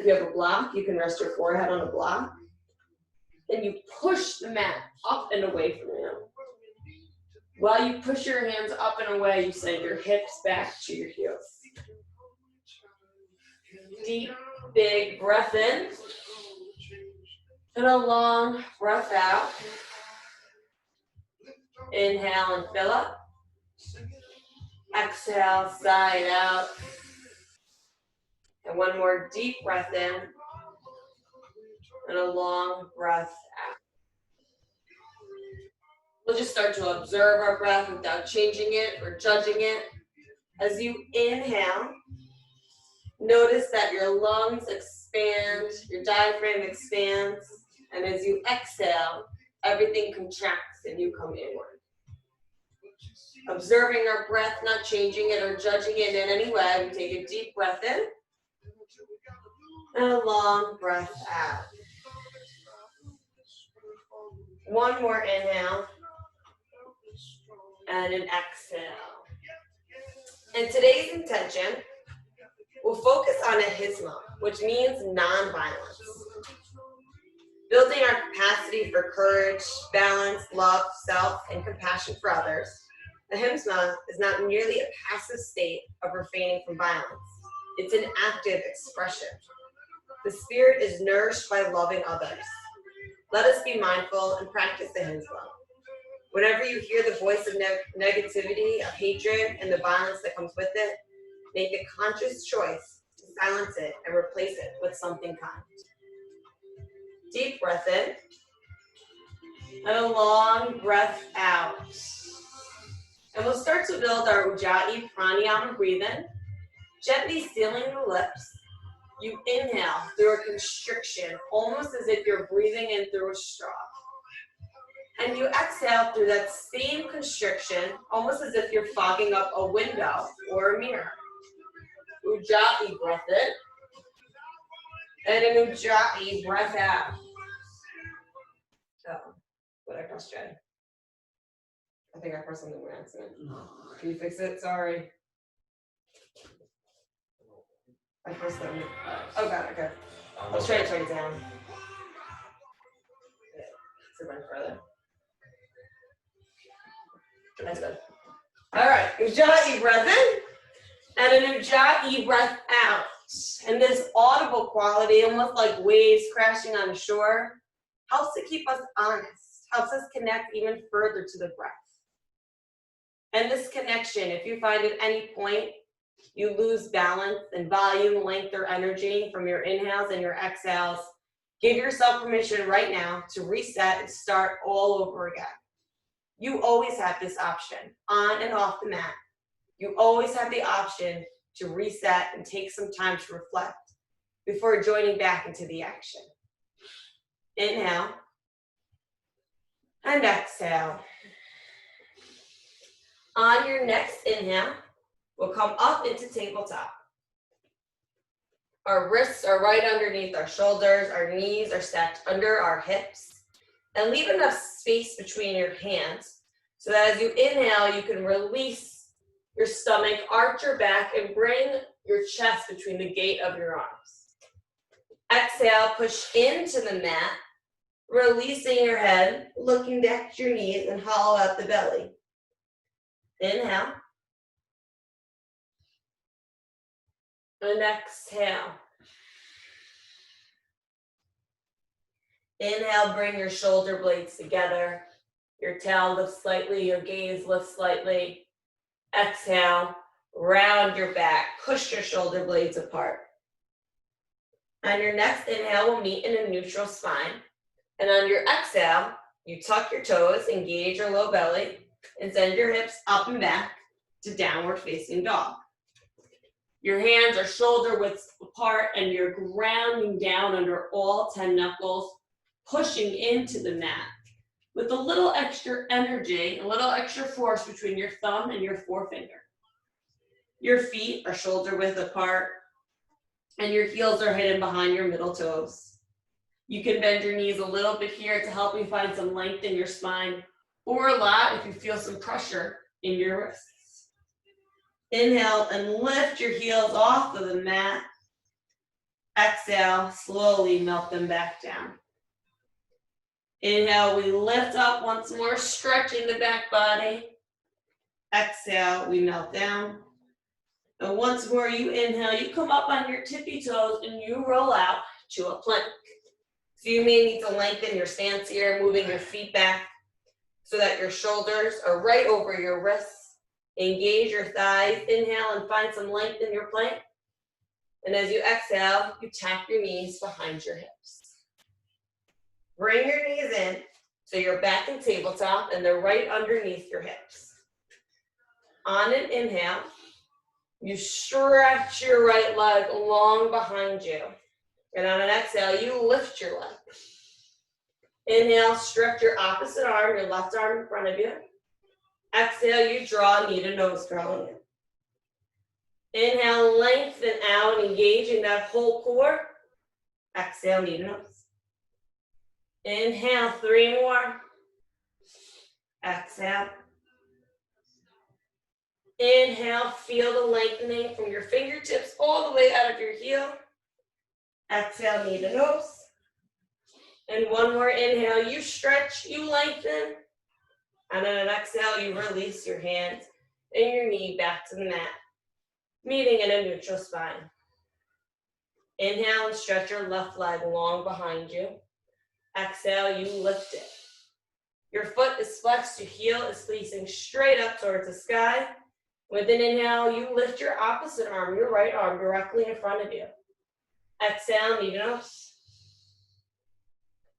If you have a block, you can rest your forehead on a block. And you push the mat up and away from you. While you push your hands up and away, you send your hips back to your heels. Deep, big breath in. And a long breath out. Inhale and fill up. Exhale, sigh it out. And one more deep breath in. And a long breath out. We'll just start to observe our breath without changing it or judging it. As you inhale, notice that your lungs expand, your diaphragm expands, and as you exhale, everything contracts and you come inward. Observing our breath, not changing it or judging it in any way, we take a deep breath in and a long breath out. One more inhale and an exhale. And today's intention will focus on ahimsa, which means non-violence. Building our capacity for courage, balance, love, self, and compassion for others. Ahimsa is not merely a passive state of refraining from violence. It's an active expression. The spirit is nourished by loving others. Let us be mindful and practice ahimsa. Whenever you hear the voice of negativity, of hatred, and the violence that comes with it, make a conscious choice to silence it and replace it with something kind. Deep breath in, and a long breath out. And we'll start to build our Ujjayi pranayama breathing, gently sealing the lips. You inhale through a constriction, almost as if you're breathing in through a straw. And you exhale through that same constriction, almost as if you're fogging up a window or a mirror. Ujjayi breath in, and an Ujjayi breath out. Oh, what did I press, Jen? I think I pressed something by accident. Can you fix it? Sorry. I pressed something. Oh, God, okay. Let's try to turn it down. Let's go further. That's good. All right, Ujjayi breath in, and an Ujjayi breath out. And this audible quality, almost like waves crashing on the shore, helps to keep us honest, helps us connect even further to the breath. And this connection, if you find at any point you lose balance and volume, length, or energy from your inhales and your exhales, give yourself permission right now to reset and start all over again. You always have this option, on and off the mat. You always have the option to reset and take some time to reflect before joining back into the action. Inhale and exhale. On your next inhale, we'll come up into tabletop. Our wrists are right underneath our shoulders, our knees are stacked under our hips, and leave enough space between your hands so that as you inhale, you can release your stomach, arch your back, and bring your chest between the gate of your arms. Exhale, push into the mat, releasing your head, looking back at your knees, and hollow out the belly. Inhale. And exhale. Inhale, bring your shoulder blades together. Your tail lifts slightly, your gaze lifts slightly. Exhale, round your back, push your shoulder blades apart. On your next inhale, we'll meet in a neutral spine. And on your exhale, you tuck your toes, engage your low belly, and send your hips up and back to downward facing dog. Your hands are shoulder width apart and you're grounding down under all 10 knuckles, pushing into the mat with a little extra energy, a little extra force between your thumb and your forefinger. Your feet are shoulder width apart and your heels are hidden behind your middle toes. You can bend your knees a little bit here to help you find some length in your spine, or a lot if you feel some pressure in your wrists. Inhale and lift your heels off of the mat. Exhale, slowly melt them back down. Inhale, we lift up once more, stretching the back body. Exhale, we melt down. And once more, you inhale, you come up on your tippy toes and you roll out to a plank. So you may need to lengthen your stance here, moving your feet back so that your shoulders are right over your wrists. Engage your thighs, inhale and find some length in your plank. And as you exhale, you tap your knees behind your hips. Bring your knees in so you're back in tabletop and they're right underneath your hips. On an inhale, you stretch your right leg long behind you. And on an exhale, you lift your leg. Inhale, stretch your opposite arm, your left arm in front of you. Exhale, you draw knee to nose curling in. Inhale, lengthen out, engaging that whole core. Exhale, knee to nose. Inhale, 3 more. Exhale. Inhale, feel the lengthening from your fingertips all the way out of your heel. Exhale, knee to nose. And one more inhale, you stretch, you lengthen. And on an exhale, you release your hands and your knee back to the mat, meeting in a neutral spine. Inhale and stretch your left leg long behind you. Exhale, you lift it. Your foot is flexed, your heel is facing straight up towards the sky. With an inhale, you lift your opposite arm, your right arm, directly in front of you. Exhale, knee to nose.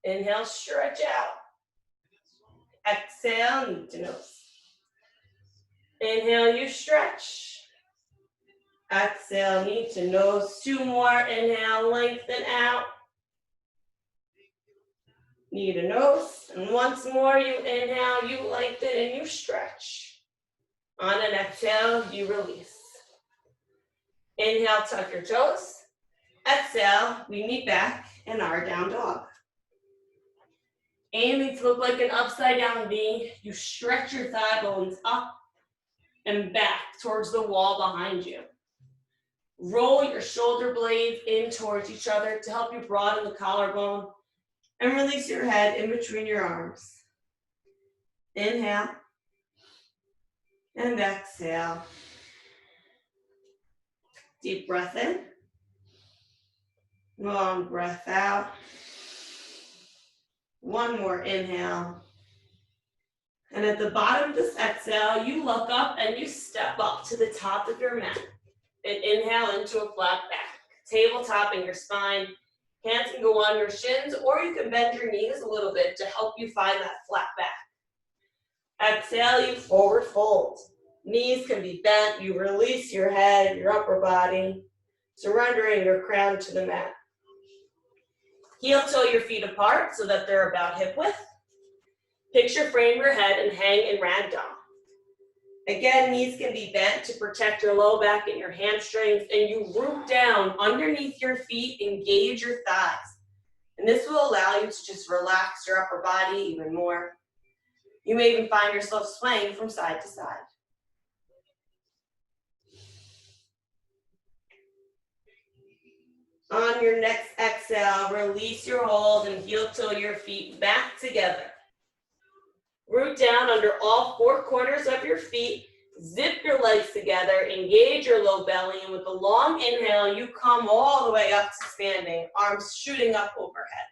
Inhale, stretch out. Exhale, knee to nose. Inhale, you stretch. Exhale, knee to nose. 2 more. Inhale, lengthen out. Knee to nose. And once more, you inhale, you lengthen, and you stretch. On an exhale, you release. Inhale, tuck your toes. Exhale, we meet back in our down dog. Aiming to look like an upside down V, you stretch your thigh bones up and back towards the wall behind you. Roll your shoulder blades in towards each other to help you broaden the collarbone and release your head in between your arms. Inhale and exhale. Deep breath in. Long breath out. One more inhale. And at the bottom of this exhale, you look up and you step up to the top of your mat. And inhale into a flat back. Tabletopping your spine. Hands can go on your shins, or you can bend your knees a little bit to help you find that flat back. Exhale, you forward fold. Knees can be bent. You release your head, your upper body, surrendering your crown to the mat. Heel toe your feet apart so that they're about hip width. Picture frame your head and hang in ragdoll. Again, knees can be bent to protect your low back and your hamstrings, and you root down underneath your feet, engage your thighs. And this will allow you to just relax your upper body even more. You may even find yourself swaying from side to side. On your next exhale, release your hold and heel toe your feet back together. Root down under all 4 corners of your feet. Zip your legs together. Engage your low belly. And with a long inhale, you come all the way up to standing, arms shooting up overhead.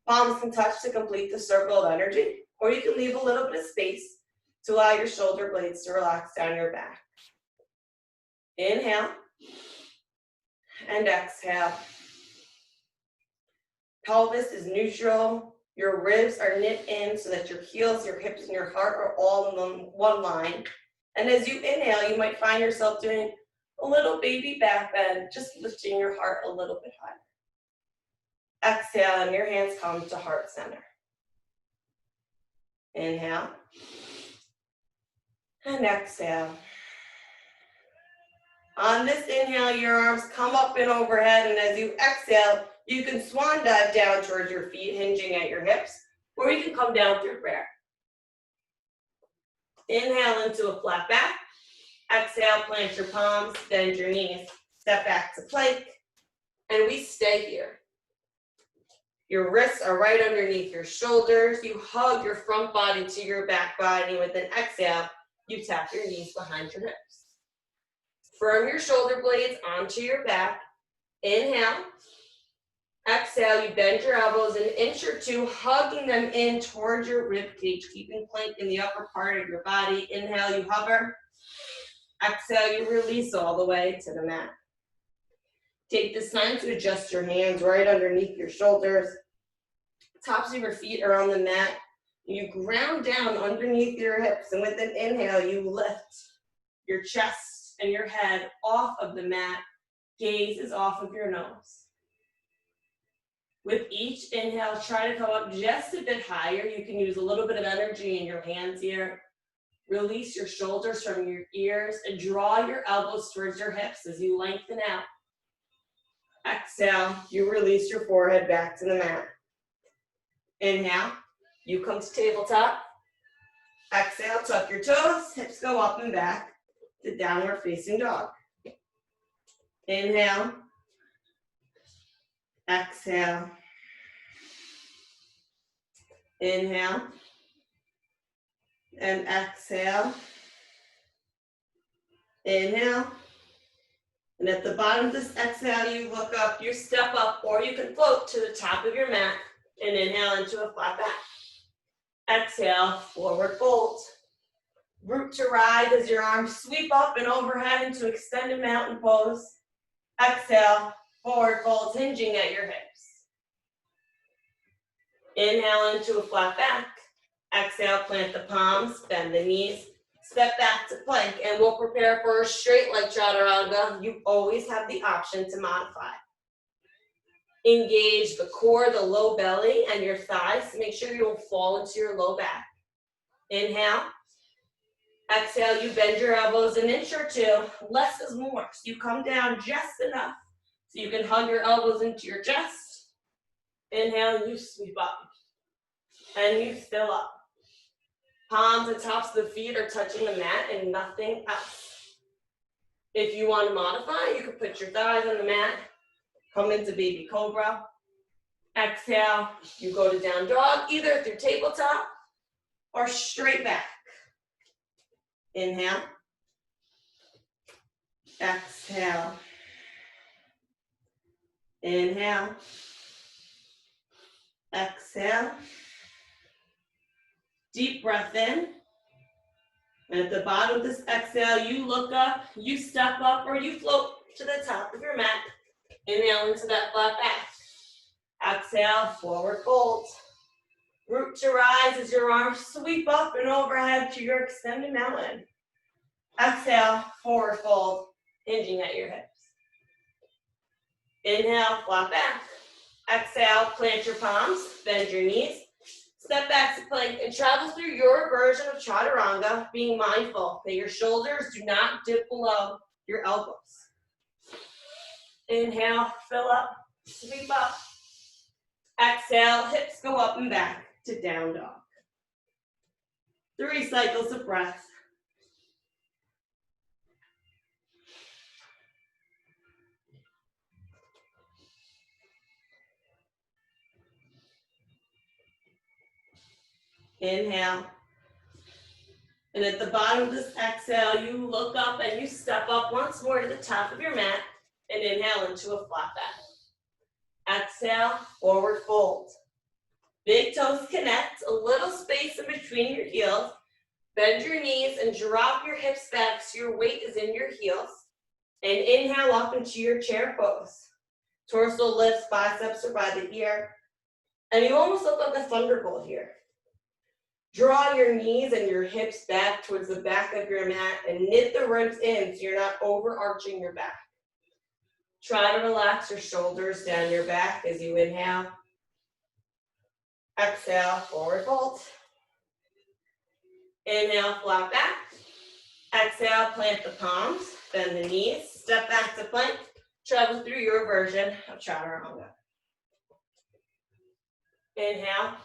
Palms can touch to complete the circle of energy, or you can leave a little bit of space to allow your shoulder blades to relax down your back. Inhale. And exhale. Pelvis is neutral. Your ribs are knit in so that your heels, your hips, and your heart are all in one line. And as you inhale, you might find yourself doing a little baby back bend, just lifting your heart a little bit higher. Exhale, and your hands come to heart center. Inhale. And exhale. On this inhale, your arms come up and overhead, and as you exhale, you can swan dive down towards your feet, hinging at your hips, or you can come down through prayer. Inhale into a flat back. Exhale, plant your palms, bend your knees. Step back to plank. and we stay here. Your wrists are right underneath your shoulders. You hug your front body to your back body. With an exhale, you tap your knees behind your hips. Firm your shoulder blades onto your back. Inhale. Exhale, you bend your elbows an inch or two, hugging them in towards your rib cage, keeping plank in the upper part of your body. Inhale, you hover. Exhale, you release all the way to the mat. Take this time to adjust your hands right underneath your shoulders, tops of your feet are on the mat. You ground down underneath your hips, and with an inhale, you lift your chest and your head off of the mat. Gaze is off of your nose. With each inhale, try to come up just a bit higher. You can use a little bit of energy in your hands here. Release your shoulders from your ears and draw your elbows towards your hips as you lengthen out. Exhale, you release your forehead back to the mat. Inhale, you come to tabletop. Exhale, tuck your toes, hips go up and back to downward facing dog. Inhale. Exhale. Inhale. And exhale. Inhale. And at the bottom of this exhale, you look up, you step up, or you can float to the top of your mat and inhale into a flat back. Exhale, forward fold. Root to rise as your arms sweep up and overhead into extended mountain pose. Exhale, forward fold, hinging at your hips. Inhale into a flat back. Exhale, plant the palms, bend the knees. Step back to plank, and we'll prepare for a straight leg chaturanga. You always have the option to modify. Engage the core, the low belly, and your thighs. Make sure you don't fall into your low back. Inhale. Exhale, you bend your elbows an inch or two. Less is more. So you come down just enough so you can hug your elbows into your chest. Inhale, and you sweep up. And you fill up. Palms and tops of the feet are touching the mat and nothing else. If you want to modify, you can put your thighs on the mat, come into baby cobra. Exhale, you go to down dog, either through tabletop or straight back. Inhale. Exhale. Inhale. Exhale. Deep breath in. And at the bottom of this exhale, you look up, you step up, or you float to the top of your mat. Inhale into that flat back. Exhale, forward fold. Root to rise as your arms sweep up and overhead to your extended mountain. Exhale, forward fold, hinging at your hips. Inhale, flat back. Exhale, plant your palms, bend your knees. Step back to plank and travel through your version of chaturanga, being mindful that your shoulders do not dip below your elbows. Inhale, fill up, sweep up. Exhale, hips go up and back to down dog. 3 cycles of breath. Inhale. And at the bottom of this exhale, you look up and you step up once more to the top of your mat and inhale into a flat back. Exhale, forward fold. Big toes connect, a little space in between your heels. Bend your knees and drop your hips back so your weight is in your heels. And inhale up into your chair pose. Torso lifts, biceps are by the ear. And you almost look like a thunderbolt here. Draw your knees and your hips back towards the back of your mat and knit the ribs in so you're not overarching your back. Try to relax your shoulders down your back as you inhale. Exhale, forward fold. Inhale, flat back. Exhale, plant the palms, bend the knees, step back to plank, travel through your version of chaturanga. Inhale.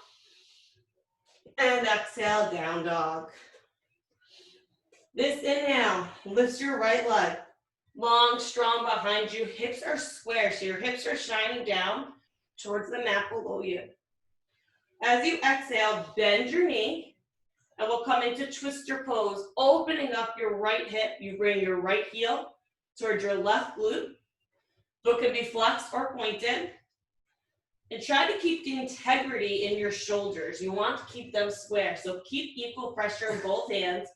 And exhale, down dog. This inhale lifts your right leg. Long, strong behind you. Hips are square, so your hips are shining down towards the mat below you. As you exhale, bend your knee, and we'll come into twister pose, opening up your right hip. You bring your right heel towards your left glute. Foot can be flexed or pointed. And try to keep the integrity in your shoulders. You want to keep them square, so keep equal pressure in both hands.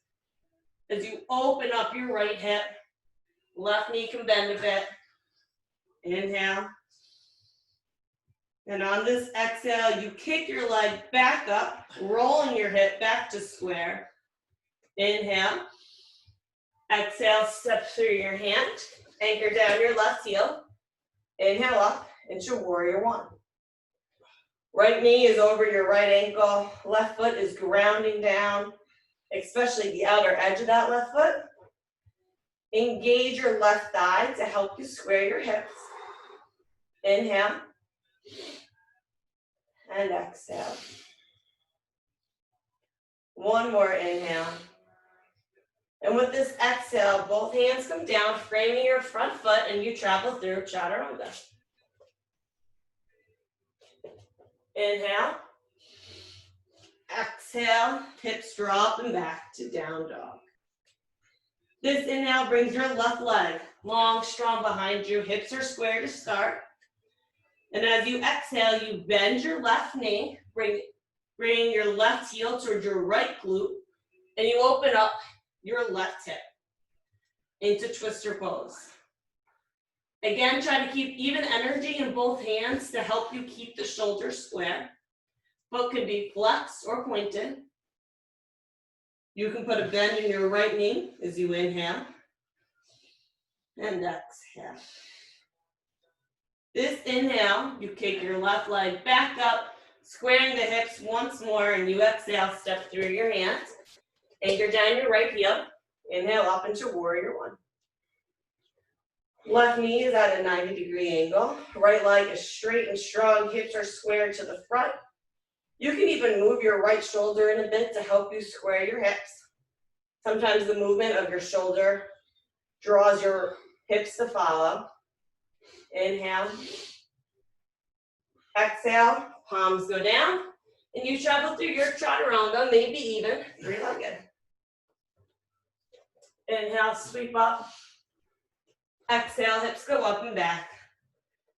As you open up your right hip, left knee can bend a bit. Inhale. And on this exhale, you kick your leg back up, rolling your hip back to square. Inhale. Exhale, step through your hand. Anchor down your left heel. Inhale up into warrior one. Right knee is over your right ankle. Left foot is grounding down, especially the outer edge of that left foot. Engage your left thigh to help you square your hips. Inhale. And exhale. One more inhale. And with this exhale, both hands come down, framing your front foot, and you travel through chaturanga. Inhale. Exhale, hips drop and back to down dog. This inhale brings your left leg long, strong behind you. Hips are square to start. And as you exhale, you bend your left knee, bring your left heel towards your right glute, and you open up your left hip into twister pose. Again, try to keep even energy in both hands to help you keep the shoulders square. Foot can be flexed or pointed. You can put a bend in your right knee as you inhale and exhale. This inhale, you kick your left leg back up, squaring the hips once more, and you exhale, step through your hands. Anchor down your right heel. Inhale up into warrior one. Left knee is at a 90-degree angle. Right leg is straight and strong. Hips are square to the front. You can even move your right shoulder in a bit to help you square your hips. Sometimes the movement of your shoulder draws your hips to follow. Inhale. Exhale, palms go down, and you travel through your chaturanga, maybe even three-legged. Inhale, sweep up. Exhale, hips go up and back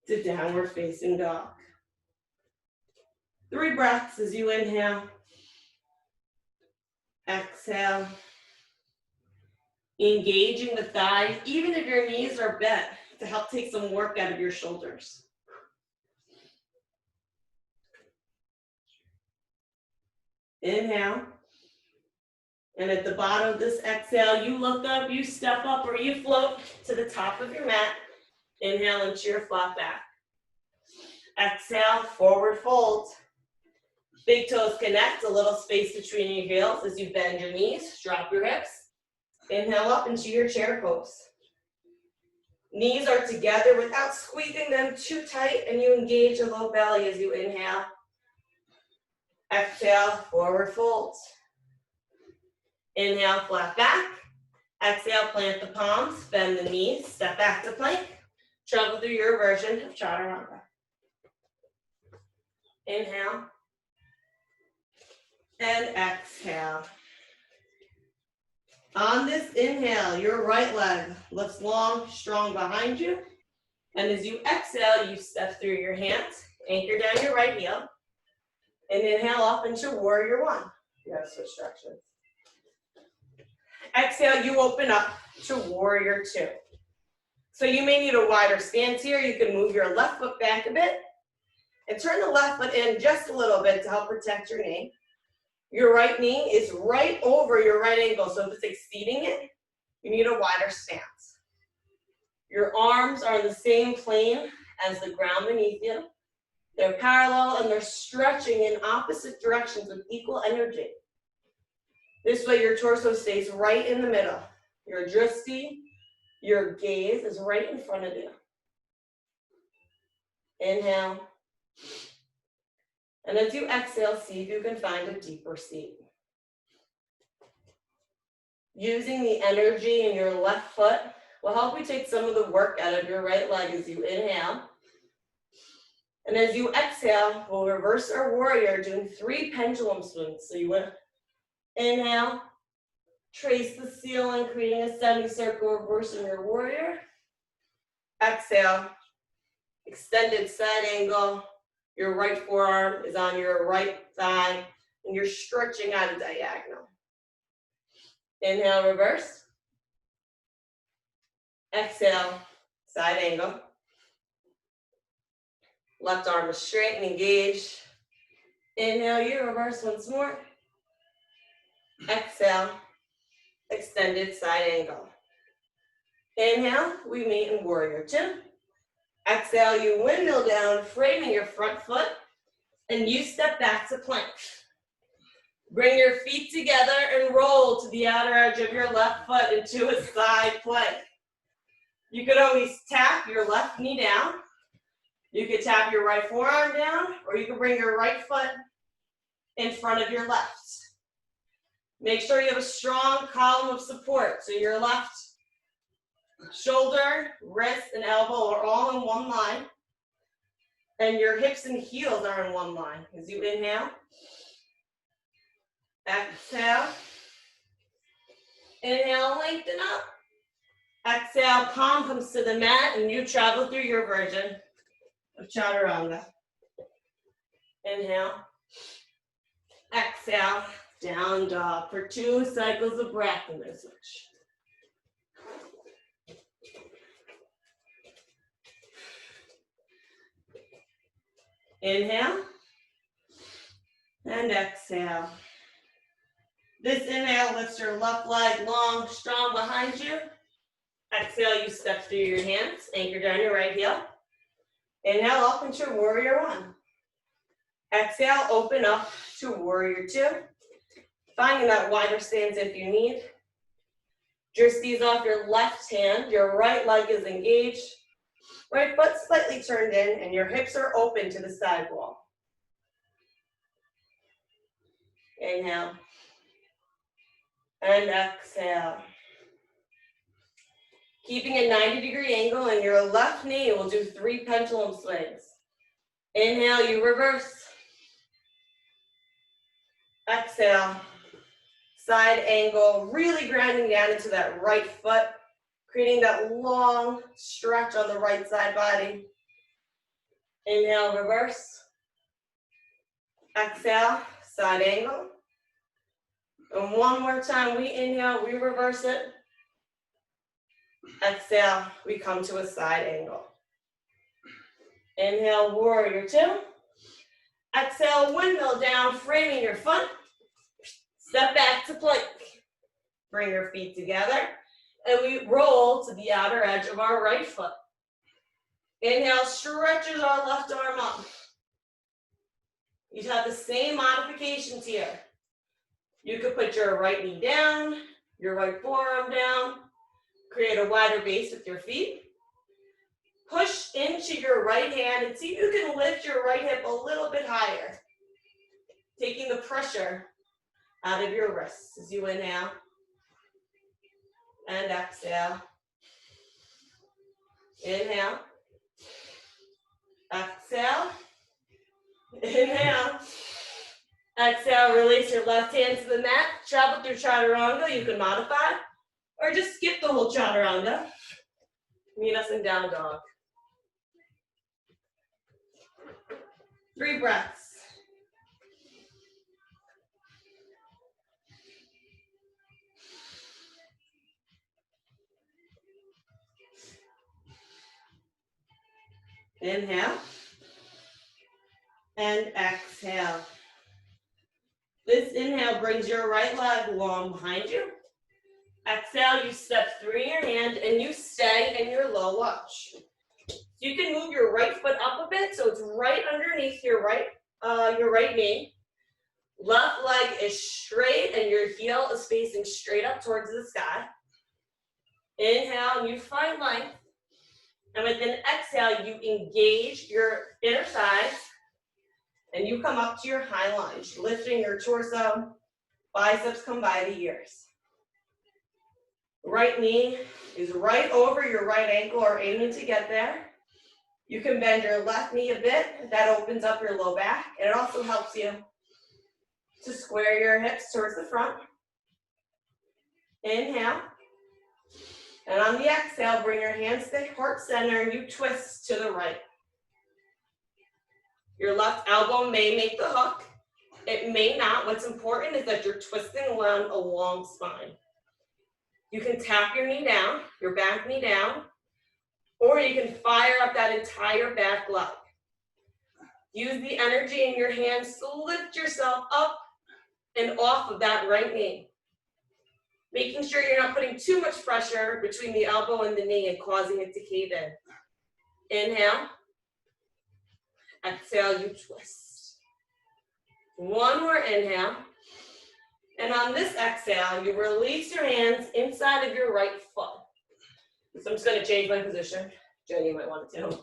to downward facing dog. 3 breaths as you inhale. Exhale. Engaging the thighs, even if your knees are bent, to help take some work out of your shoulders. Inhale. And at the bottom of this exhale, you look up, you step up, or you float to the top of your mat. Inhale into your flat back. Exhale, forward fold. Big toes connect, a little space between your heels as you bend your knees, drop your hips. Inhale up into your chair pose. Knees are together without squeezing them too tight, and you engage the low belly as you inhale. Exhale, forward fold. Inhale, flat back. Exhale, plant the palms, bend the knees, step back to plank. Travel through your version of chaturanga. Inhale. And exhale. On this inhale, your right leg lifts long, strong behind you. And as you exhale, you step through your hands, anchor down your right heel, and inhale up into warrior one. You have to switch directions. Exhale, you open up to warrior two. So you may need a wider stance here. You can move your left foot back a bit and turn the left foot in just a little bit to help protect your knee. Your right knee is right over your right ankle, so if it's exceeding it, you need a wider stance. Your arms are in the same plane as the ground beneath you. They're parallel and they're stretching in opposite directions with equal energy. This way your torso stays right in the middle. Your drishti, your gaze is right in front of you. Inhale. And as you exhale, see if you can find a deeper seat. Using the energy in your left foot will help you take some of the work out of your right leg as you inhale. And as you exhale, we'll reverse our warrior, doing 3 pendulum swings. So you inhale, trace the ceiling, creating a semicircle, reversing your warrior. Exhale, extended side angle. Your right forearm is on your right thigh, and you're stretching out a diagonal. Inhale, reverse. Exhale, side angle. Left arm is straight and engaged. Inhale, you reverse once more. Exhale, extended side angle. Inhale, we meet in warrior 2. Exhale, you windmill down, framing your front foot, and you step back to plank. Bring your feet together and roll to the outer edge of your left foot into a side plank. You could always tap your left knee down. You could tap your right forearm down, or you could bring your right foot in front of your left. Make sure you have a strong column of support. So your left shoulder, wrist, and elbow are all in one line. And your hips and heels are in one line. As you inhale, exhale, inhale, lengthen up. Exhale, palm comes to the mat, and you travel through your version of chaturanga. Inhale, exhale, down dog for 2 cycles of breath in this switch. Inhale and exhale. This inhale lifts your left leg long, strong behind you. Exhale, you step through your hands, anchor down your right heel. Inhale up into warrior 1. Exhale, open up to warrior 2. Finding that wider stance if you need. Just ease off your left hand, your right leg is engaged. Right foot slightly turned in, and your hips are open to the side wall. Inhale. And exhale. Keeping a 90-degree angle, and your left knee will do 3 pendulum swings. Inhale, you reverse. Exhale. Side angle, really grounding down into that right foot, creating that long stretch on the right side body. Inhale, reverse. Exhale, side angle. And one more time, we inhale, we reverse it. Exhale, we come to a side angle. Inhale, warrior 2. Exhale, windmill down, framing your foot. Step back to plank. Bring your feet together, and we roll to the outer edge of our right foot. Inhale, stretches our left arm up. You'd have the same modifications here. You could put your right knee down, your right forearm down, create a wider base with your feet. Push into your right hand and see if you can lift your right hip a little bit higher, taking the pressure out of your wrists as you inhale and exhale. Inhale, exhale, inhale, exhale. Release your left hand to the mat. Travel through chaturanga. You can modify or just skip the whole chaturanga. Meet us in down dog. 3 breaths. Inhale and exhale. This inhale brings your right leg long behind you. Exhale, you step through your hand and you stay in your low lunge. You can move your right foot up a bit so it's right underneath your right knee. Left leg is straight and your heel is facing straight up towards the sky. Inhale, and you find length. And with an exhale, you engage your inner thighs and you come up to your high lunge, lifting your torso, biceps come by the ears. Right knee is right over your right ankle or aiming to get there. You can bend your left knee a bit. That opens up your low back. And it also helps you to square your hips towards the front. Inhale. And on the exhale, bring your hands to heart center and you twist to the right. Your left elbow may make the hook. It may not. What's important is that you're twisting around a long spine. You can tap your knee down, your back knee down, or you can fire up that entire back leg. Use the energy in your hands to lift yourself up and off of that right knee. Making sure you're not putting too much pressure between the elbow and the knee and causing it to cave in. Inhale. Exhale, you twist. One more inhale. And on this exhale, you release your hands inside of your right foot. So I'm just going to change my position. Jenny might want to too.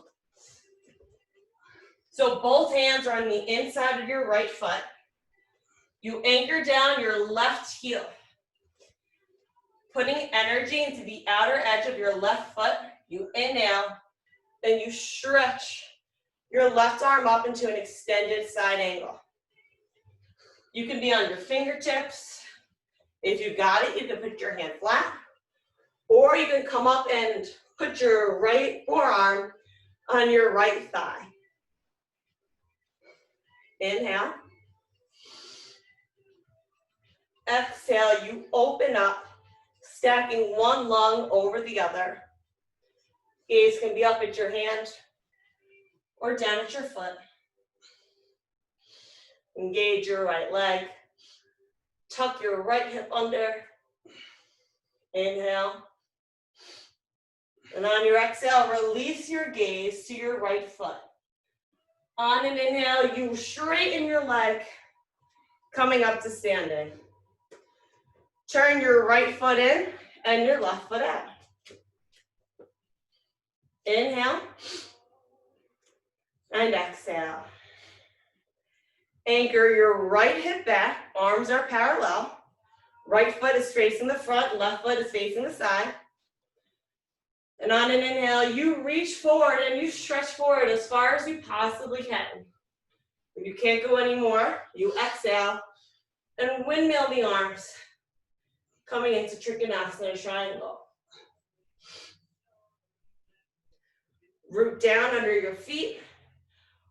So both hands are on the inside of your right foot. You anchor down your left heel. Putting energy into the outer edge of your left foot, you inhale, then you stretch your left arm up into an extended side angle. You can be on your fingertips. If you got it, you can put your hand flat, or you can come up and put your right forearm on your right thigh. Inhale. Exhale, you open up, stacking one lung over the other. Gaze can be up at your hand or down at your foot. Engage your right leg. Tuck your right hip under. Inhale. And on your exhale, release your gaze to your right foot. On an inhale, you straighten your leg, coming up to standing. Turn your right foot in and your left foot out. Inhale. And exhale. Anchor your right hip back, arms are parallel. Right foot is facing the front, left foot is facing the side. And on an inhale, you reach forward and you stretch forward as far as you possibly can. If you can't go anymore, you exhale and windmill the arms, coming into Trikonasana triangle. Root down under your feet.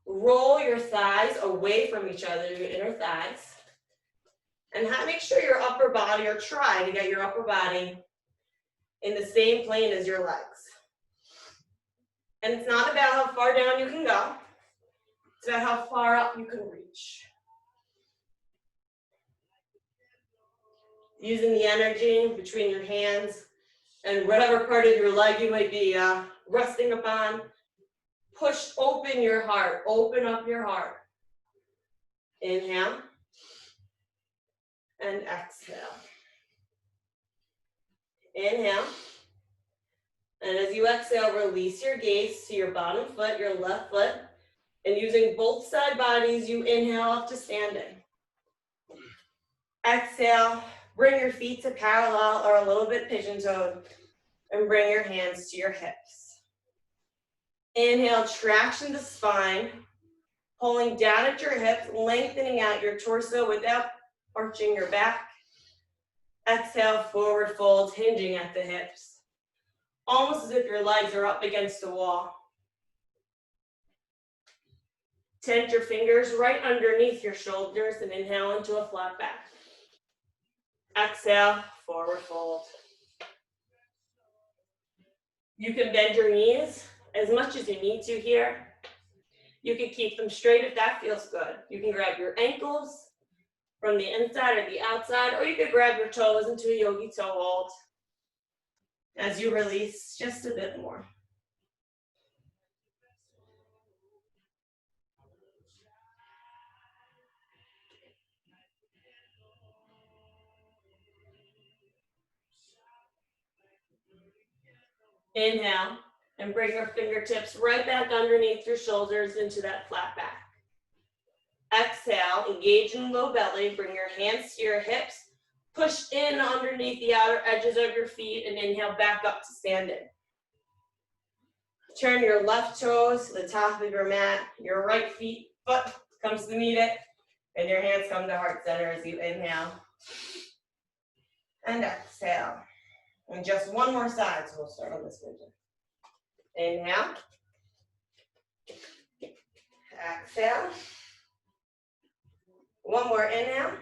Roll your thighs away from each other, your inner thighs. And make sure your upper body, or try to get your upper body in the same plane as your legs. And it's not about how far down you can go. It's about how far up you can reach. Using the energy between your hands and whatever part of your leg you might be resting upon. Push open your heart, open up your heart. Inhale and exhale. Inhale. And as you exhale, release your gaze to your bottom foot, your left foot. And using both side bodies, you inhale up to standing. Exhale, bring your feet to parallel or a little bit pigeon-toed. And bring your hands to your hips. Inhale, traction the spine. Pulling down at your hips, lengthening out your torso without arching your back. Exhale, forward fold, hinging at the hips. Almost as if your legs are up against the wall. Tent your fingers right underneath your shoulders and inhale into a flat back. Exhale, forward fold. You can bend your knees as much as you need to here. You can keep them straight if that feels good. You can grab your ankles from the inside or the outside, or you could grab your toes into a yogi toe hold as you release just a bit more. Inhale, and bring your fingertips right back underneath your shoulders into that flat back. Exhale, engage in low belly, bring your hands to your hips, Push in underneath the outer edges of your feet and inhale back up to standing. Turn your left toes to the top of your mat. Your right foot comes to meet it, and your hands come to heart center as you inhale. And exhale. And just one more side, so we'll start on this one. Inhale. Exhale. One more inhale.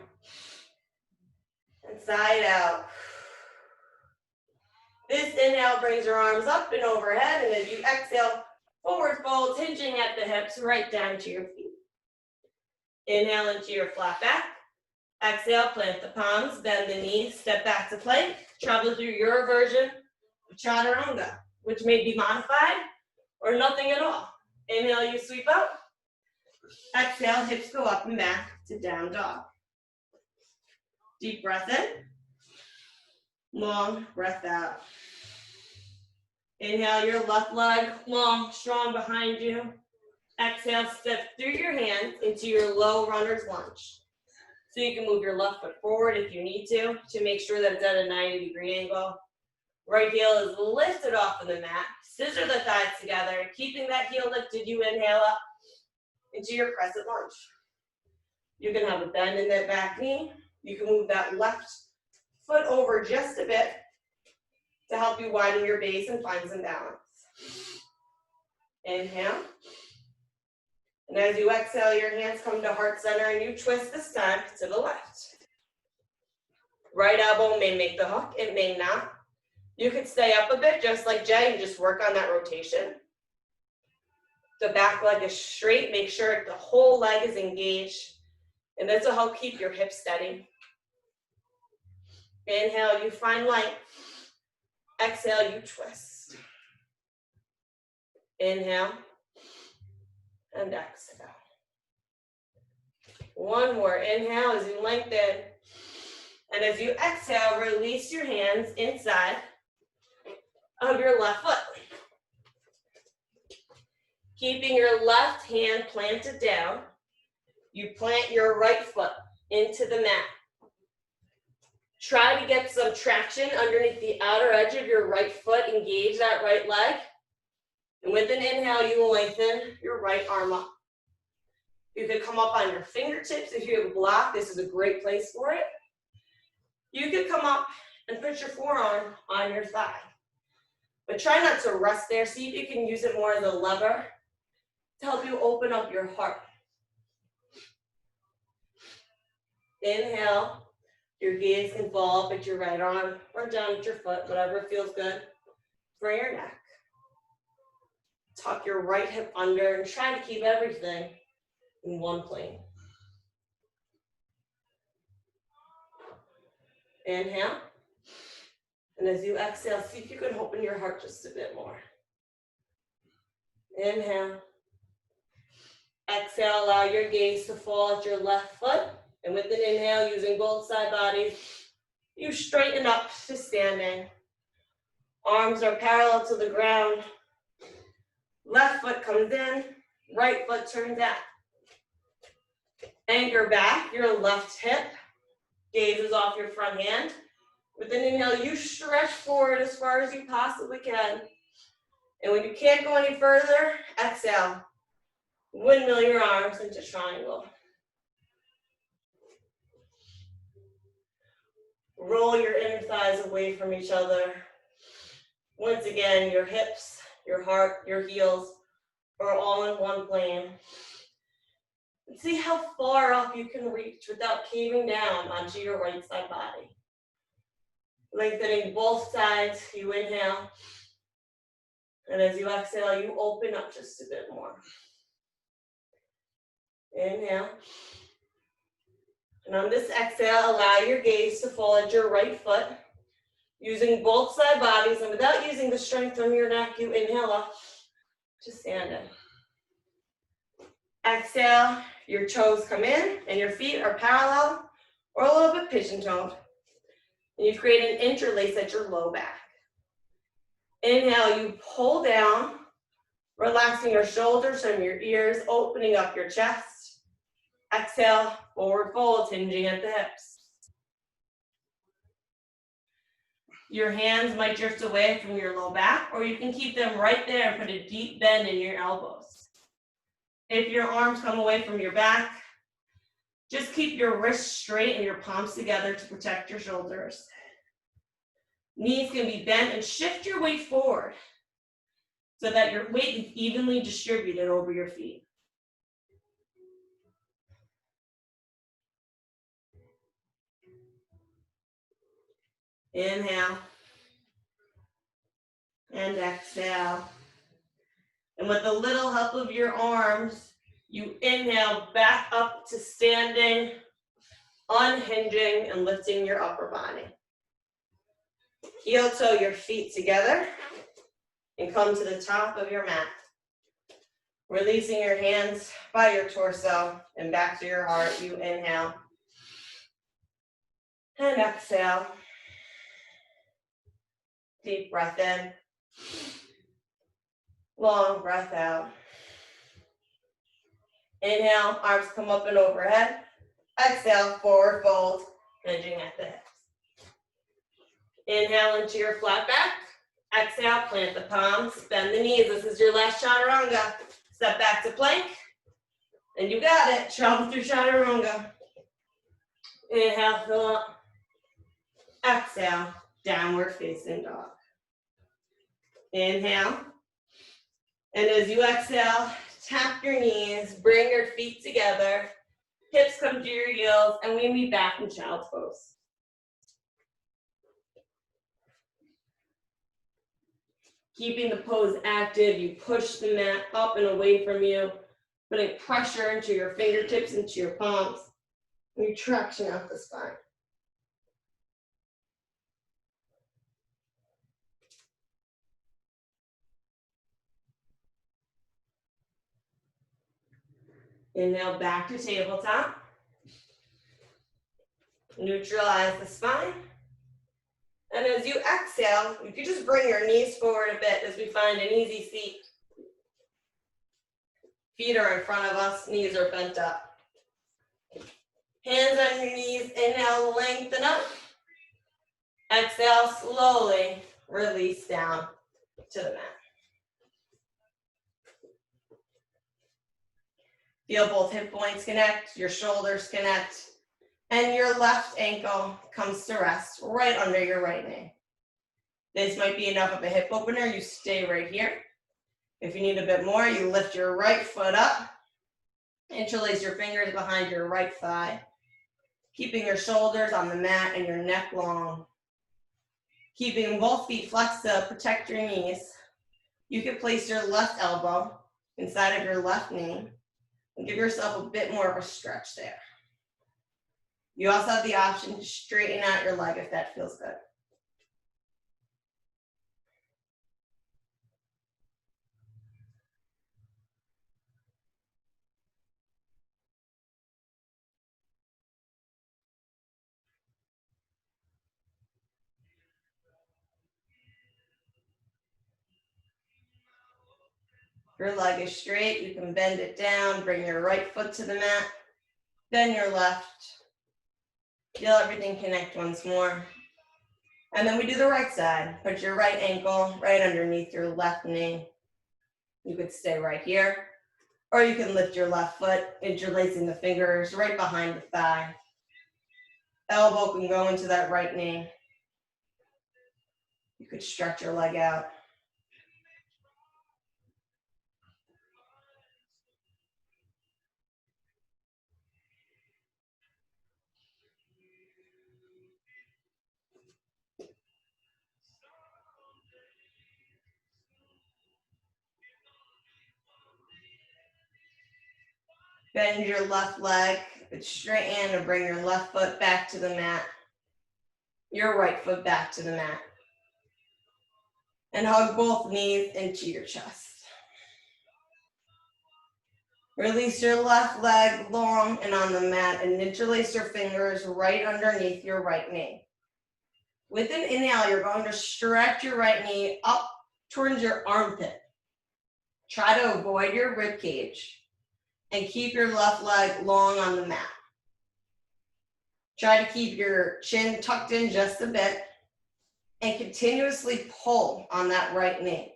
And side out. This inhale brings your arms up and overhead, and as you exhale, forward fold, hinging at the hips, right down to your feet. Inhale into your flat back. Exhale, plant the palms, bend the knees, step back to plank. Travel through your version of chaturanga, which may be modified or nothing at all. Inhale, you sweep up. Exhale, hips go up and back to down dog. Deep breath in. Long breath out. Inhale, your left leg long, strong behind you. Exhale, step through your hands into your low runner's lunge. So you can move your left foot forward if you need to make sure that it's at a 90-degree angle. Right heel is lifted off of the mat. Scissor the thighs together. Keeping that heel lifted, you inhale up into your crescent lunge. You can have a bend in that back knee. You can move that left foot over just a bit to help you widen your base and find some balance. Inhale. And as you exhale, your hands come to heart center and you twist this time to the left. Right elbow may make the hook, it may not. You could stay up a bit just like Jay and just work on that rotation. The back leg is straight, make sure the whole leg is engaged. And this will help keep your hips steady. Inhale, you find light. Exhale, you twist. Inhale. And exhale. One more inhale as you lengthen. And as you exhale, release your hands inside of your left foot. Keeping your left hand planted down, you plant your right foot into the mat. Try to get some traction underneath the outer edge of your right foot. Engage that right leg. And with an inhale, you will lengthen your right arm up. You could come up on your fingertips. If you have a block, this is a great place for it. You could come up and put your forearm on your thigh. But try not to rest there. See if you can use it more as a lever to help you open up your heart. Inhale. Your gaze can fall up at your right arm or down at your foot, whatever feels good for your neck. Tuck your right hip under and try to keep everything in one plane. Inhale. And as you exhale, see if you can open your heart just a bit more. Inhale. Exhale, allow your gaze to fall at your left foot. And with an inhale, using both side bodies, you straighten up to standing. Arms are parallel to the ground. Left foot comes in, right foot turns out. Anchor back your left hip. Gaze is off your front hand. With an inhale, you stretch forward as far as you possibly can. And when you can't go any further, exhale. Windmill your arms into triangle. Roll your inner thighs away from each other. Once again, your hips, your heart, your heels are all in one plane. And see how far up you can reach without caving down onto your right side body. Lengthening both sides, you inhale. And as you exhale, you open up just a bit more. Inhale. And on this exhale, allow your gaze to fall at your right foot. Using both side bodies and without using the strength from your neck, you inhale up to standing. Exhale, your toes come in and your feet are parallel or a little bit pigeon-toed. And you create an interlace at your low back. Inhale, you pull down, relaxing your shoulders from your ears, opening up your chest. Exhale, forward fold, hinging at the hips. Your hands might drift away from your low back, or you can keep them right there and put a deep bend in your elbows. If your arms come away from your back, just keep your wrists straight and your palms together to protect your shoulders. Knees can be bent and shift your weight forward so that your weight is evenly distributed over your feet. Inhale and exhale. And with a little help of your arms, you inhale back up to standing, unhinging and lifting your upper body. Heel toe your feet together and come to the top of your mat. Releasing your hands by your torso and back to your heart. You inhale and exhale. Deep breath in. Long breath out. Inhale, arms come up and overhead. Exhale, forward fold, hinging at the hips. Inhale into your flat back. Exhale, plant the palms, bend the knees. This is your last chaturanga. Step back to plank. And you got it. Travel through chaturanga. Inhale, fill up. Exhale, downward facing dog. Inhale. And as you exhale, tap your knees, bring your feet together, hips come to your heels, and we meet back in child's pose. Keeping the pose active, you push the mat up and away from you, putting pressure into your fingertips, into your palms, and you traction out the spine. Inhale back to tabletop. Neutralize the spine. And as you exhale, you can just bring your knees forward a bit as we find an easy seat. Feet are in front of us, knees are bent up. Hands on your knees, inhale, lengthen up. Exhale, slowly release down to the mat. Feel both hip points connect, your shoulders connect, and your left ankle comes to rest right under your right knee. This might be enough of a hip opener, you stay right here. If you need a bit more, you lift your right foot up, interlace your fingers behind your right thigh, keeping your shoulders on the mat and your neck long. Keeping both feet flexed to protect your knees, you can place your left elbow inside of your left knee and give yourself a bit more of a stretch there. You also have the option to straighten out your leg if that feels good. If your leg is straight, you can bend it down, bring your right foot to the mat, then your left. Feel everything connect once more. And then we do the right side. Put your right ankle right underneath your left knee. You could stay right here, or you can lift your left foot, interlacing the fingers right behind the thigh. Elbow can go into that right knee. You could stretch your leg out. Bend your left leg, straighten and bring your left foot back to the mat. Your right foot back to the mat. And hug both knees into your chest. Release your left leg long and on the mat and interlace your fingers right underneath your right knee. With an inhale, you're going to stretch your right knee up towards your armpit. Try to avoid your rib cage and keep your left leg long on the mat. Try to keep your chin tucked in just a bit and continuously pull on that right knee.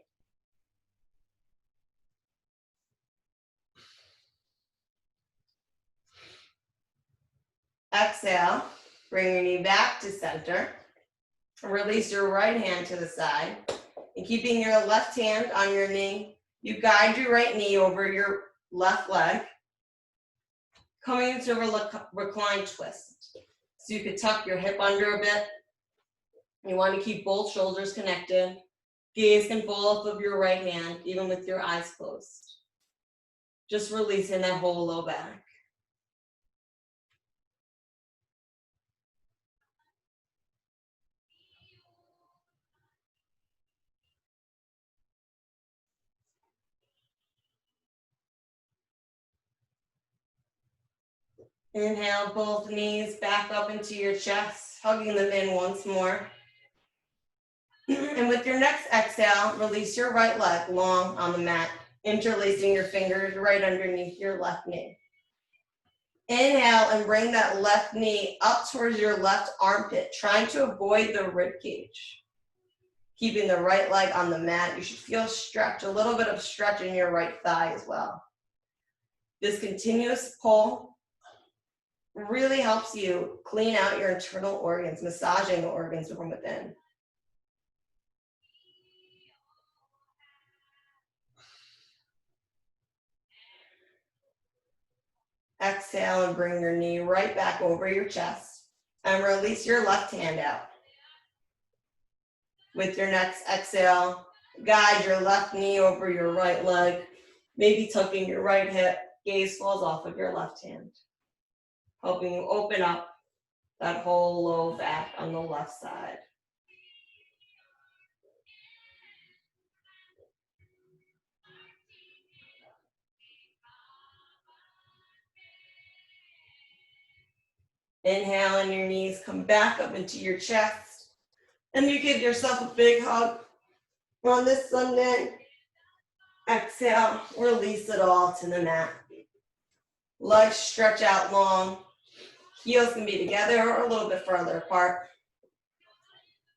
Exhale, bring your knee back to center. Release your right hand to the side. And keeping your left hand on your knee, you guide your right knee over your left leg, coming into a reclined twist. So you could tuck your hip under a bit. You want to keep both shoulders connected. Gaze can fall off of your right hand, even with your eyes closed. Just releasing that whole low back. Inhale, both knees back up into your chest, hugging them in once more. And with your next exhale, release your right leg long on the mat, interlacing your fingers right underneath your left knee. Inhale and bring that left knee up towards your left armpit, trying to avoid the rib cage. Keeping the right leg on the mat, you should feel stretch, a little bit of stretch in your right thigh as well. This continuous pull really helps you clean out your internal organs, massaging the organs from within. Exhale and bring your knee right back over your chest and release your left hand out. With your next exhale, guide your left knee over your right leg, maybe tucking your right hip, gaze falls off of your left hand, helping you open up that whole low back on the left side. Inhale and your knees come back up into your chest, and you give yourself a big hug on this Sunday. Exhale, release it all to the mat. Legs stretch out long. Heels can be together or a little bit further apart.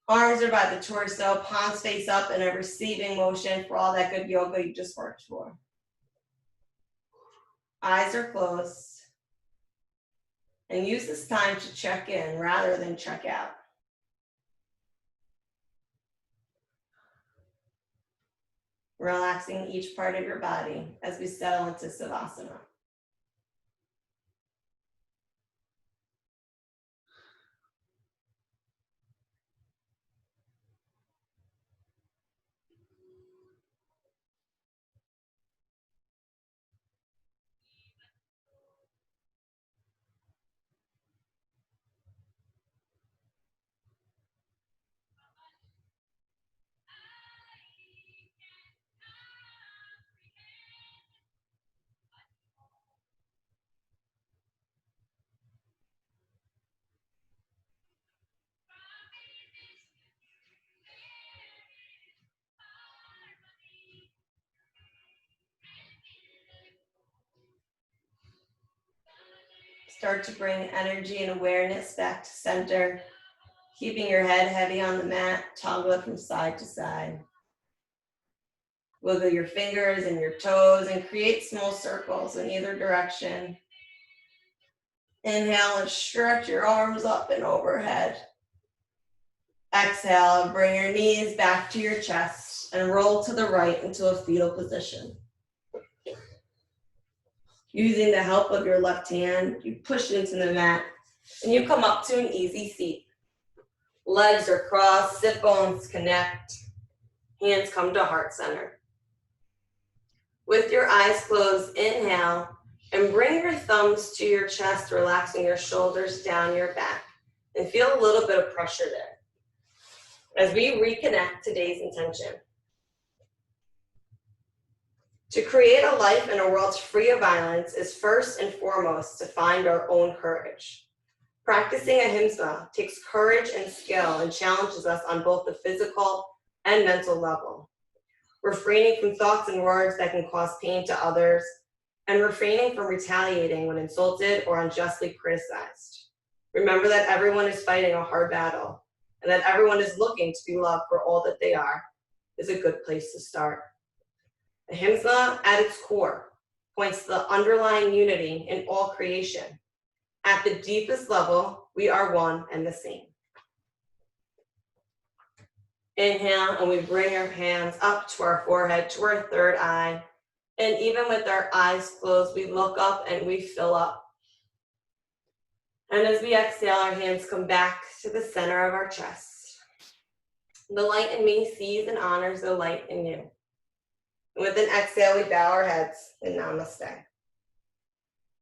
Arms are by the torso, palms face up in a receiving motion for all that good yoga you just worked for. Eyes are closed. And use this time to check in rather than check out. Relaxing each part of your body as we settle into Savasana. Start to bring energy and awareness back to center, keeping your head heavy on the mat, toggle it from side to side. Wiggle your fingers and your toes and create small circles in either direction. Inhale and stretch your arms up and overhead. Exhale and bring your knees back to your chest and roll to the right into a fetal position. Using the help of your left hand, you push into the mat and you come up to an easy seat. Legs are crossed, sit bones connect, hands come to heart center. With your eyes closed, inhale and bring your thumbs to your chest, relaxing your shoulders down your back and feel a little bit of pressure there. As we reconnect today's intention. To create a life in a world free of violence is first and foremost to find our own courage. Practicing ahimsa takes courage and skill and challenges us on both the physical and mental level. Refraining from thoughts and words that can cause pain to others, and refraining from retaliating when insulted or unjustly criticized. Remember that everyone is fighting a hard battle, and that everyone is looking to be loved for all that they are, is a good place to start. Ahimsa, at its core, points to the underlying unity in all creation. At the deepest level, we are one and the same. Inhale, and we bring our hands up to our forehead, to our third eye. And even with our eyes closed, we look up and we fill up. And as we exhale, our hands come back to the center of our chest. The light in me sees and honors the light in you. And with an exhale, we bow our heads in namaste.